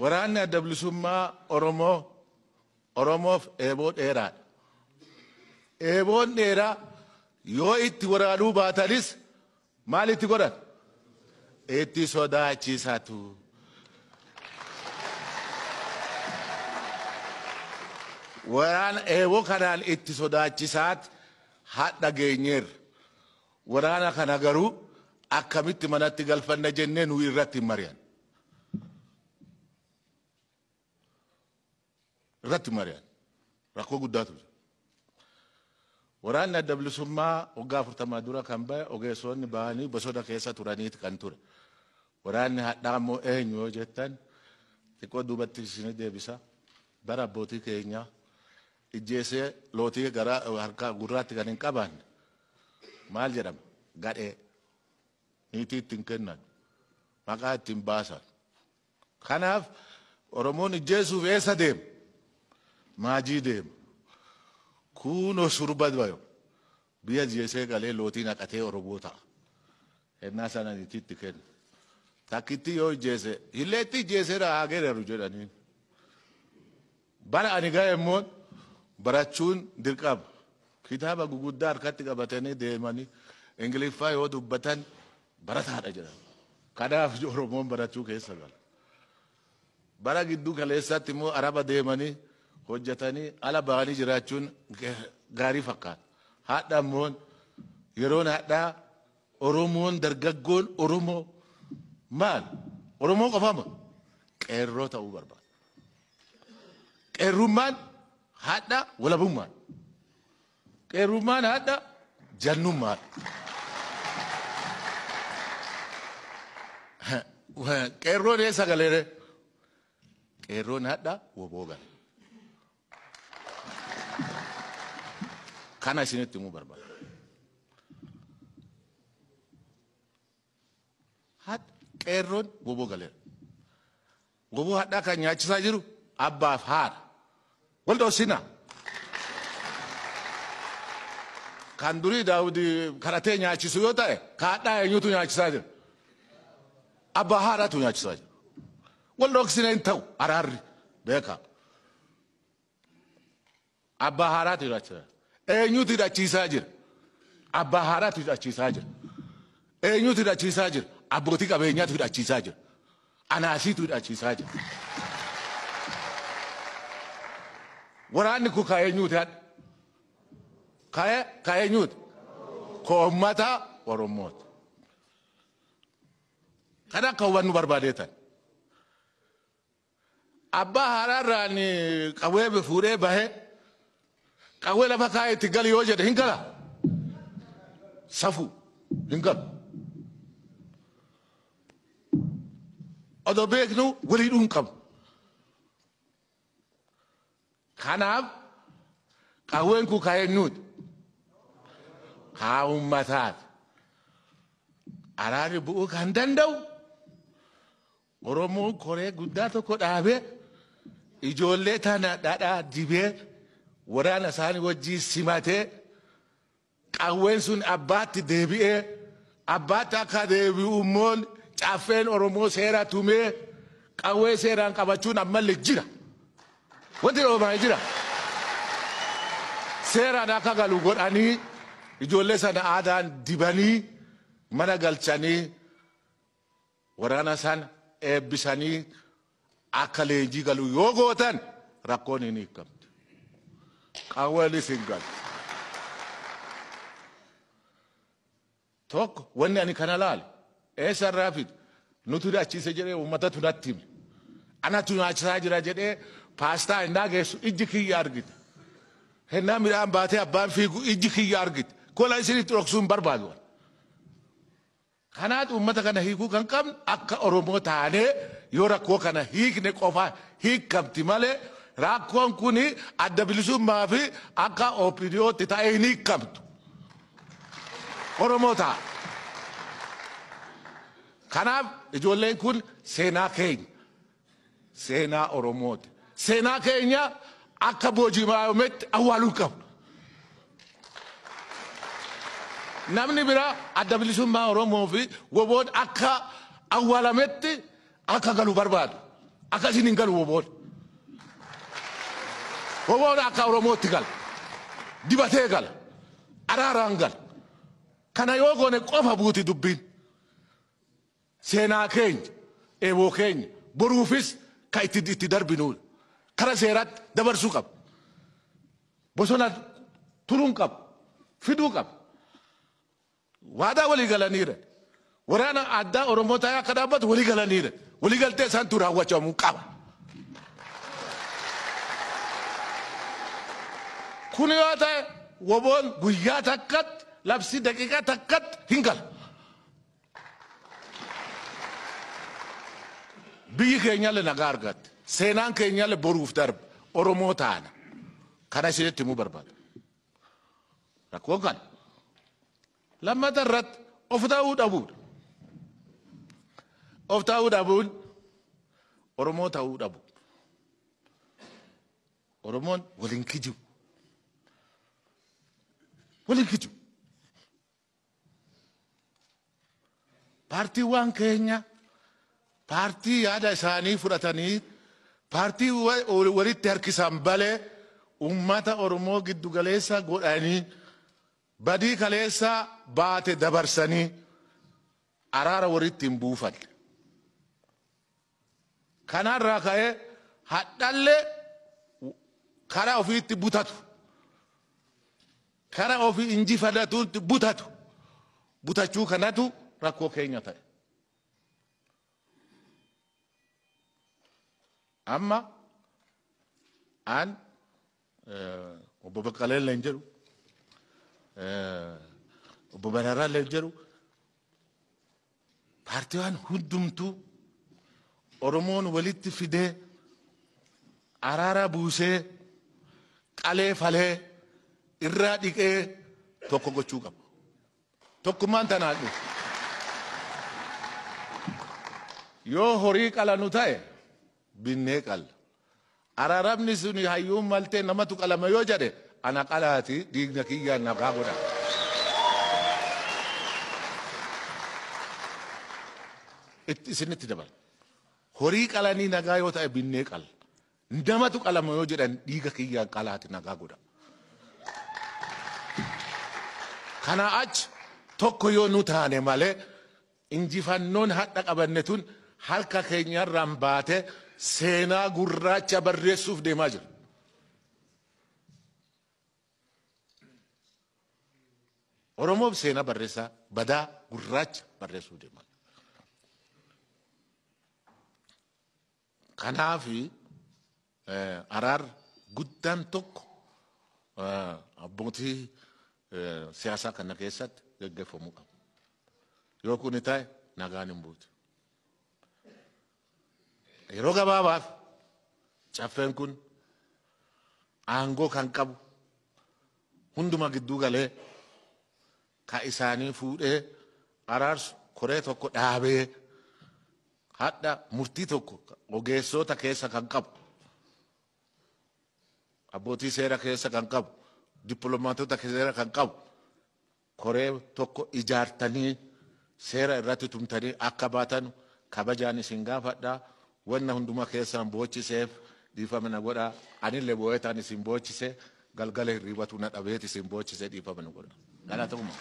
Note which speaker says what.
Speaker 1: waraanni adda bilisummaa Oromoof eeboo dheeraadha. Eeboon dheeraa yoo itti waraanuu baatanis maal itti godhan? Itti sodaachisaatu. Waraana eeboo kanaan itti sodaachisaat hadha geenyeerra. Waraana kana garuu akkamitti manatti galfanna jennee nu irratti mari'an. Irratti mari'an. Rakkoo guddaatu jira. Waraanni adda bilisummaa waggaa 40 dura kan bahe ogeessonni bahanii bosona keessa turaniiti kan ture. Waraanni hadhaa immoo eenyu yoo jettan xiqqoo duubatti isin deebisa. Bara abbootii keenyaa ijjeesee lootii gara harka gurraatti kan hin qabaanne maal jedhama? Gadhee niitii ittiin kennan maqaa ittiin baasan. Kanaaf Oromoon ijjeesuuf eessa deema? Maajii deema. Kuno surba bayo biyya ijjeesee galee lootii naqatee Oromoo ta'a. Ennaa sana niitii itti kenna. Takkitti yoo ijjeese hilleetti ijjeesee haa geeraru jedhanii. Bara ani ga'e immoo barachuun dirqama. Kitaaba guguddaa harkatti qabatanii deemanii Ingiliffaa yoo dubbatan barataadha jedhama. Kanaaf Oromoon barachuu keessa gala. Bara gidduu kaleessaatti immoo Araba deemanii hojjetanii ala bahanii jiraachuun gaarii fakkaata. Hadha immoo yeroon hadhaa Oromoon dargaggoon Oromoo maal? Oromoo qofama qeerroo ta'uu barbaada. Qeerrummaan hadha walabummaan. Qeerrummaan hadha jannummaan. Qeerroon eessa galeere? Qeerroon hadha woboo gale. Kana isinitti himuu barbaada. Qeerroon woboo galeera. Woboo hadhaa kan nyaachisaa jiru abbaaf haadha. Wal dhoosina. Kan durii Daawudi karatee nyaachisu yoo ta'e kaadhaa eenyutu nyaachisaa jira? Abbaa haadhaatu nyaachisaa jira. Wal dhoksina hin ta'u araarri beekaa. Abbaa haadhaatu nyaachisaa jira. Eenyutu hidhachiisaa jira? Abbaa haadhaatu hidhachiisaa jira. Eenyutu hidhachiisaa jira? Abbootii qabeenyaatu hidhachiisaa jira. Anaasiitu hidhachiisaa jira. Waraanni kun ka eenyuuti hadha? Ka eenyuuti? Ka uummata Oromooti. Kana akka hubannu barbaadeetan. Abbaa haadhaarraan qawwee fuudhee bahee qawwee lafa kaa'ee itti gali yoo jedhe hin gala? Safuu hin galu. Odoo beeknu walii dhuun qabu. Kanaaf qawween kun ka eenyuuti? Ka uummataati. Araarri bu'uu kan danda'u Oromoon koree guddaa tokko dhaabee ijoollee tana dhadhaa dibee waraana isaanii wajjii simatee qawween sun abbaatti deebi'ee abbaatti akka deebi'u immoo caaffeen Oromoo seera tumee qawwee seeraan qabachuun ammallee jira. Wanti dhoomaa jira. Seeraan akka galu godhanii ijoollee sana aadaan dibanii mana galchanii waraana sana eebbisanii akka leenjii galu yoo gootan rakkoon hin hiikamtu. Qawweenis hin galu. Tokko wanni ani kana laale eessarraa fide nuti hidhachiise jedhee uummatatu natti hime. Anatu nyaachisaa jira jedhee paastaa innaa geessu ijji kiyya argite. Hennaa midhaan baatee abbaan fiigu ijji kiyya argite. Kola isinitti dhoksuun barbaadu. Kanaaf uummata kana hiikuu kan qabnu akka Oromoo taanee yoo rakkoo kana hiikne qofa hiikamti malee rakkoon kuni adda bilisummaa fi akka OPDOtti ta'ee hin hiikamtu. Oromoo ta'a. Kanaaf ijoolleen kun seenaa keenya. Seenaa Oromooti. Seenaa keenya akka Boojimaayometti awwaaluu qabna. Namni biraa adda bilisummaa Oromoo fi woboon akka awwaalametti akka galu barbaadu. أكاسين إنقل وبون أكا أورموت قال دبته قال أراران قال كان يوغون قف بوتي دبين سينا كين إيوو كين بروفيس كايت تدربنول كرا سيرات دبر سوكب بوسونا تلون كب فيدو كب وادا ولي غلانيره ورانا ادا اورموتا يا كدابت ولي غلانيره ولي غلتي سانتورا وچو مقاب كونيوتا وبون غيا تكت لبسي دقيقه تكت هنقل بي كينيا لنغارغت سينان كينيا لبروف درب اورموتا انا كان سيدتي مو برباد ركوكان لما درت أفتاود أبود أورمو تاود أبود أورمون ولين كيجو بارتي وان كينيا بارتي هذا ساني فراتاني بارتي وريت تركي سامبالي أمتا أورمو جدو غاليسا غوراني بدي كاليسا بات دبرسني أرارا وريت تنبوفل كان راكاي حتى كارا أوفي تبوتاتو كارا أوفي إنجي فداتو تبوتاتو بوتاتو كاناتو راكو كينيا تاي أما أن وببقالين لنجرو وببرارا لنجرو بارتيوان هدومتو أورمون وليت فيدي أرارا بوسي قالي فالي إراديك توكو غوچوكا توكو مانتانا يو هوريك على نوتاي بنيكال أراربني سوني هايوم مالتي نمتو كلام يوجد أنا قالاتي ديغنا كيغا نقابونا سنت دبل هوريك على ني نغايو تاي بنيكال نمتو كلام يوجد ديغا كيغا قالاتي نقابونا كان أج توكو يو نوتاني مالي إنجي فنون حتى قبنتون halka keenya rambaate seenaa gurraacha barreessuuf deemaa jira. Oromoof seenaa barreessaa badaa gurraacha barreessuuf deemaa jira. Kanaaf araar guddaan tokko abbootii siyaasaa kana keessatti gaggeeffamuu qaba. Yoo kun ta'e nagaan hin buutu. yeroo gabaabaaf caffeen kun aangoo kan qabu hunduma gidduu galee ka isaanii fuudhee araarsu koree tokko dhaabee hadda murtii tokko ogeessota keessa kan qabu abbootii seera keessa kan qabu dippiloomaatota seera kan qabu koree tokko ijaartanii seera irratti tumtanii akka baatan kabajaan isin gaafadhaa. وانا هندوما كيسان بوچيسه ديفا من غودا اني لي بويتاني سين بوچيسه غلغله ريباتو نا دبيتي سين بوچيسه ديفا من غودا غلا توما